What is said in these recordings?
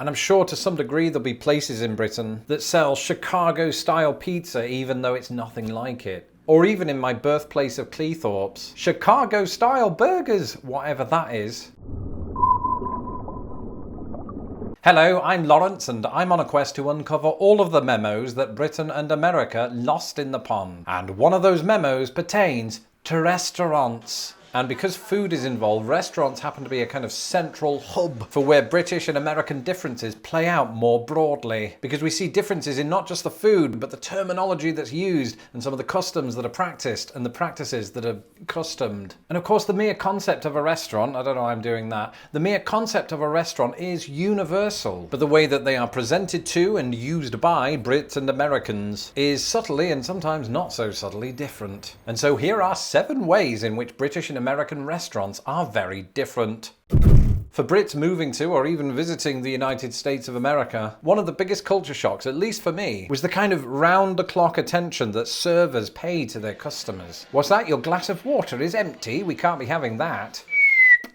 And I'm sure to some degree there'll be places in Britain that sell Chicago-style pizza even though it's nothing like it. Or even in my birthplace of Cleethorpes, Chicago-style burgers, whatever that is. Hello, I'm Lawrence and I'm on a quest to uncover all of the memos that Britain and America lost in the pond. And one of those memos pertains to restaurants. And because food is involved, restaurants happen to be a kind of central hub for where British and American differences play out more broadly. Because we see differences in not just the food, but the terminology that's used and some of the customs that are practiced and the practices that are customed. And of course, the mere concept of a restaurant, I don't know why I'm doing that, the mere concept of a restaurant is universal. But the way that they are presented to and used by Brits and Americans is subtly and sometimes not so subtly different. And so here are 7 ways in which British and American restaurants are very different. For Brits moving to or even visiting the United States of America, one of the biggest culture shocks, at least for me, was the kind of round-the-clock attention that servers pay to their customers. What's that? Your glass of water is empty? We can't be having that.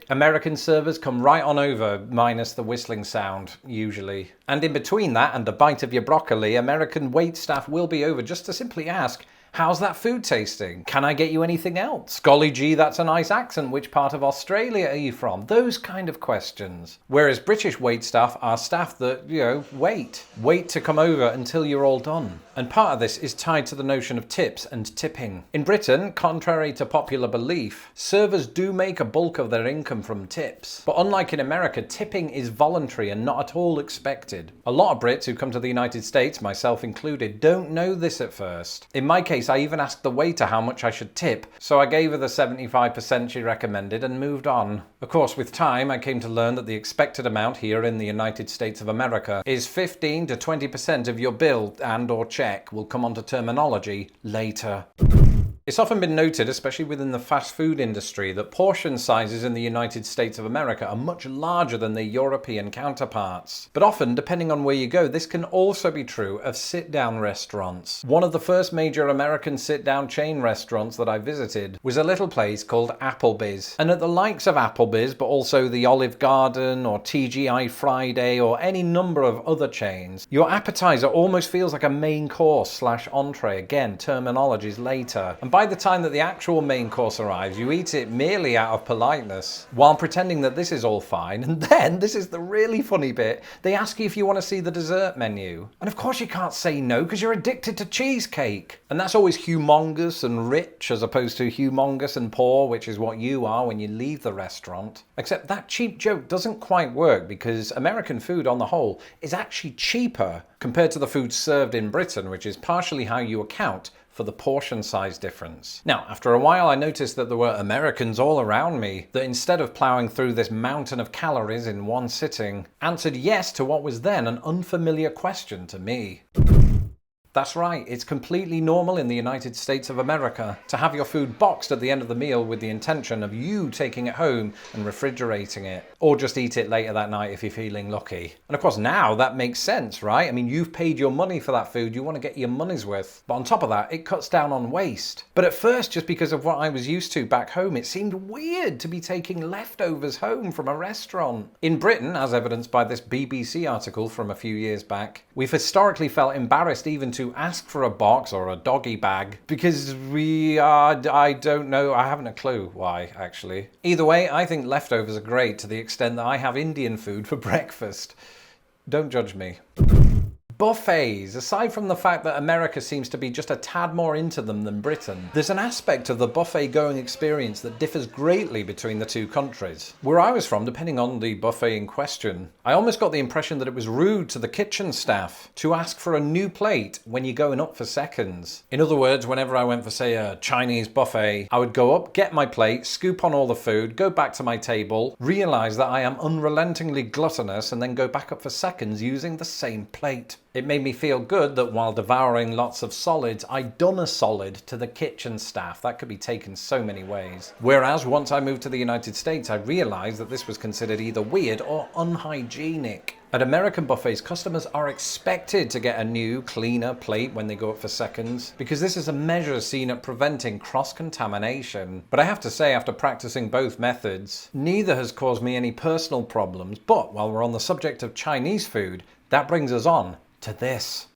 American servers come right on over, minus the whistling sound, usually. And in between that and a bite of your broccoli, American waitstaff will be over just to simply ask, "How's that food tasting? Can I get you anything else? Golly gee, that's a nice accent. Which part of Australia are you from?" Those kind of questions. Whereas British waitstaff are staff that, wait to come over until you're all done. And part of this is tied to the notion of tips and tipping. In Britain, contrary to popular belief, servers do make a bulk of their income from tips. But unlike in America, tipping is voluntary and not at all expected. A lot of Brits who come to the United States, myself included, don't know this at first. In my case, I even asked the waiter how much I should tip, so I gave her the 75% she recommended and moved on. Of course, with time, I came to learn that the expected amount here in the United States of America is 15 to 20% of your bill and/or check. Will come onto terminology later. It's often been noted, especially within the fast food industry, that portion sizes in the United States of America are much larger than their European counterparts. But often, depending on where you go, this can also be true of sit-down restaurants. One of the first major American sit-down chain restaurants that I visited was a little place called Applebee's. And at the likes of Applebee's, but also the Olive Garden or TGI Friday or any number of other chains, your appetizer almost feels like a main course / entree. Again, terminologies later. And by the time that the actual main course arrives, you eat it merely out of politeness, while pretending that this is all fine. And then, this is the really funny bit, they ask you if you want to see the dessert menu. And of course you can't say no, because you're addicted to cheesecake. And that's always humongous and rich, as opposed to humongous and poor, which is what you are when you leave the restaurant. Except that cheap joke doesn't quite work, because American food on the whole is actually cheaper compared to the food served in Britain, which is partially how you account for the portion size difference. Now, after a while, I noticed that there were Americans all around me that instead of ploughing through this mountain of calories in one sitting, answered yes to what was then an unfamiliar question to me. That's right, it's completely normal in the United States of America to have your food boxed at the end of the meal with the intention of you taking it home and refrigerating it. Or just eat it later that night if you're feeling lucky. And of course now that makes sense, right? I mean, you've paid your money for that food, you want to get your money's worth. But on top of that, it cuts down on waste. But at first, just because of what I was used to back home, it seemed weird to be taking leftovers home from a restaurant. In Britain, as evidenced by this BBC article from a few years back, we've historically felt embarrassed even to ask for a box or a doggy bag because I don't know, I haven't a clue why actually. Either way, I think leftovers are great to the extent that I have Indian food for breakfast. Don't judge me. Buffets. Aside from the fact that America seems to be just a tad more into them than Britain, there's an aspect of the buffet going experience that differs greatly between the two countries. Where I was from, depending on the buffet in question, I almost got the impression that it was rude to the kitchen staff to ask for a new plate when you're going up for seconds. In other words, whenever I went for, say, a Chinese buffet, I would go up, get my plate, scoop on all the food, go back to my table, realize that I am unrelentingly gluttonous, and then go back up for seconds using the same plate. It made me feel good that while devouring lots of solids, I'd done a solid to the kitchen staff. That could be taken so many ways. Whereas once I moved to the United States, I realized that this was considered either weird or unhygienic. At American buffets, customers are expected to get a new, cleaner plate when they go up for seconds, because this is a measure seen at preventing cross-contamination. But I have to say, after practicing both methods, neither has caused me any personal problems. But while we're on the subject of Chinese food, that brings us on to this.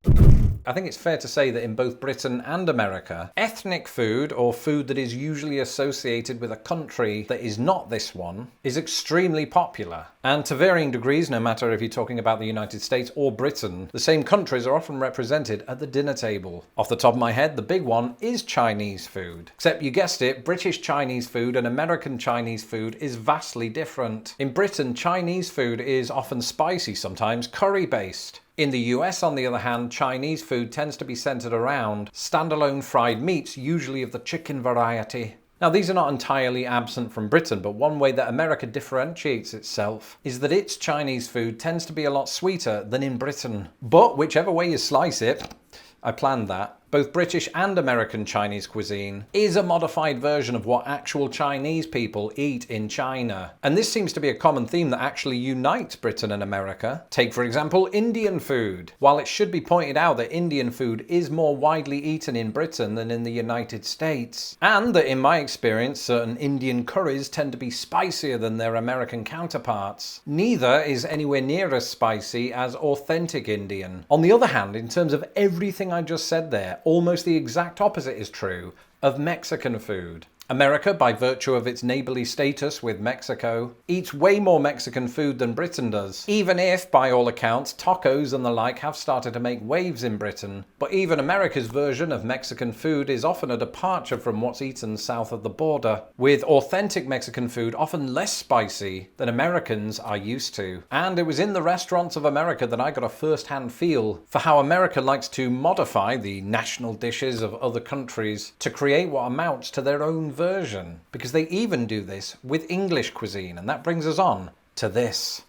I think it's fair to say that in both Britain and America, ethnic food, or food that is usually associated with a country that is not this one, is extremely popular. And to varying degrees, no matter if you're talking about the United States or Britain, the same countries are often represented at the dinner table. Off the top of my head, the big one is Chinese food. Except you guessed it, British Chinese food and American Chinese food is vastly different. In Britain, Chinese food is often spicy, sometimes curry-based. In the US, on the other hand, Chinese food tends to be centered around standalone fried meats, usually of the chicken variety. Now, these are not entirely absent from Britain, but one way that America differentiates itself is that its Chinese food tends to be a lot sweeter than in Britain. But whichever way you slice it, I planned that. Both British and American Chinese cuisine is a modified version of what actual Chinese people eat in China. And this seems to be a common theme that actually unites Britain and America. Take, for example, Indian food. While it should be pointed out that Indian food is more widely eaten in Britain than in the United States, and that in my experience, certain Indian curries tend to be spicier than their American counterparts, neither is anywhere near as spicy as authentic Indian. On the other hand, in terms of everything I just said there, almost the exact opposite is true of Mexican food. America, by virtue of its neighborly status with Mexico, eats way more Mexican food than Britain does. Even if, by all accounts, tacos and the like have started to make waves in Britain. But even America's version of Mexican food is often a departure from what's eaten south of the border, with authentic Mexican food often less spicy than Americans are used to. And it was in the restaurants of America that I got a first-hand feel for how America likes to modify the national dishes of other countries to create what amounts to their own version, because they even do this with English cuisine, and that brings us on to this.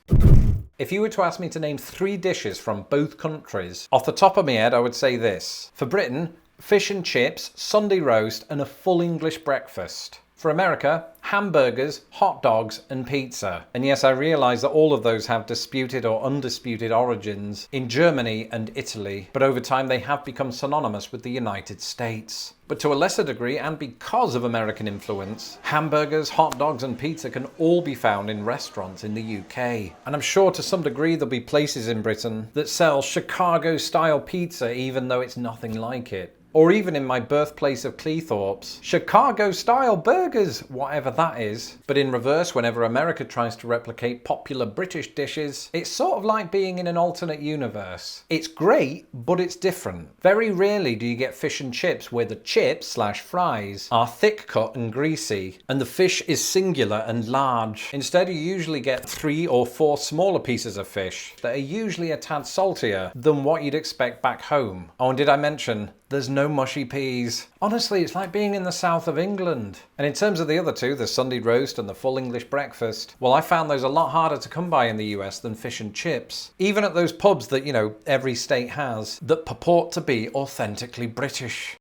If you were to ask me to name 3 dishes from both countries, off the top of my head I would say this. For Britain, fish and chips, Sunday roast and a full English breakfast. For America, hamburgers, hot dogs and pizza. And yes, I realise that all of those have disputed or undisputed origins in Germany and Italy, but over time they have become synonymous with the United States. But to a lesser degree, and because of American influence, hamburgers, hot dogs and pizza can all be found in restaurants in the UK. And I'm sure to some degree there'll be places in Britain that sell Chicago-style pizza even though it's nothing like it. Or even in my birthplace of Cleethorpes, Chicago-style burgers, whatever that is. But in reverse, whenever America tries to replicate popular British dishes, it's sort of like being in an alternate universe. It's great, but it's different. Very rarely do you get fish and chips where the chips/fries are thick cut and greasy, and the fish is singular and large. Instead, you usually get 3 or 4 smaller pieces of fish that are usually a tad saltier than what you'd expect back home. Oh, and did I mention there's no mushy peas? Honestly, it's like being in the south of England. And in terms of the other two, the Sunday roast and the full English breakfast, well, I found those a lot harder to come by in the US than fish and chips. Even at those pubs that, every state has, that purport to be authentically British.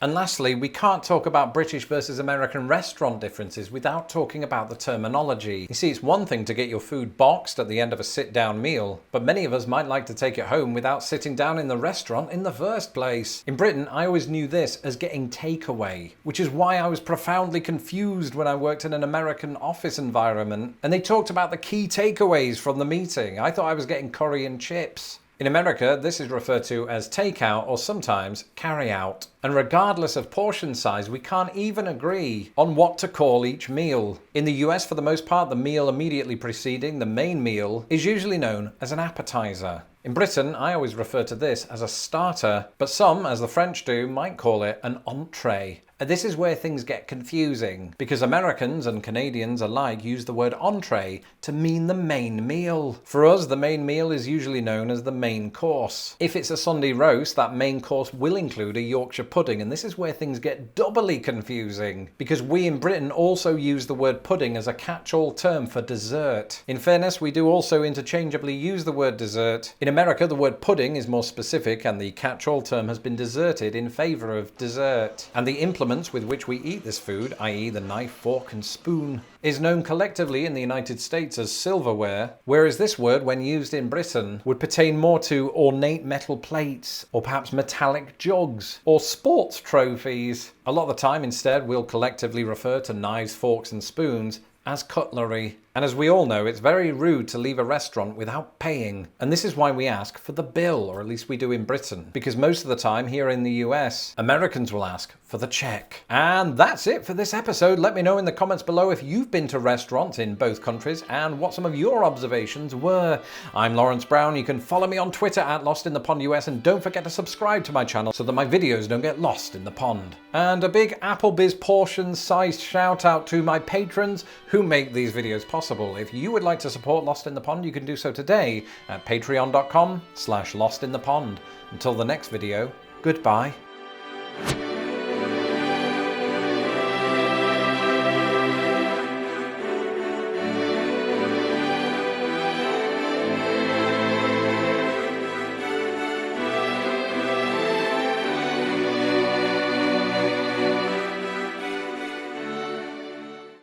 And lastly, we can't talk about British versus American restaurant differences without talking about the terminology. You see, it's one thing to get your food boxed at the end of a sit-down meal, but many of us might like to take it home without sitting down in the restaurant in the first place. In Britain, I always knew this as getting takeaway, which is why I was profoundly confused when I worked in an American office environment and they talked about the key takeaways from the meeting. I thought I was getting curry and chips. In America, this is referred to as takeout or sometimes carry out. And regardless of portion size, we can't even agree on what to call each meal. In the US, for the most part, the meal immediately preceding the main meal is usually known as an appetizer. In Britain, I always refer to this as a starter, but some, as the French do, might call it an entree. And this is where things get confusing, because Americans and Canadians alike use the word entree to mean the main meal. For us, the main meal is usually known as the main course. If it's a Sunday roast, that main course will include a Yorkshire pudding, and this is where things get doubly confusing, because we in Britain also use the word pudding as a catch-all term for dessert. In fairness, we do also interchangeably use the word dessert. In America, the word pudding is more specific, and the catch-all term has been deserted in favour of dessert. And the implements with which we eat this food, i.e. the knife, fork and spoon, is known collectively in the United States as silverware, whereas this word, when used in Britain, would pertain more to ornate metal plates, or perhaps metallic jugs, or sports trophies. A lot of the time, instead, we'll collectively refer to knives, forks, and spoons as cutlery. And as we all know, it's very rude to leave a restaurant without paying. And this is why we ask for the bill, or at least we do in Britain. Because most of the time here in the US, Americans will ask for the check. And that's it for this episode. Let me know in the comments below if you've been to restaurants in both countries and what some of your observations were. I'm Lawrence Brown. You can follow me on Twitter at LostInThePondUS, and don't forget to subscribe to my channel so that my videos don't get lost in the pond. And a big Applebee's portion-sized shout out to my patrons who make these videos possible. If you would like to support Lost in the Pond, you can do so today at patreon.com/lostinthepond. Until the next video, goodbye.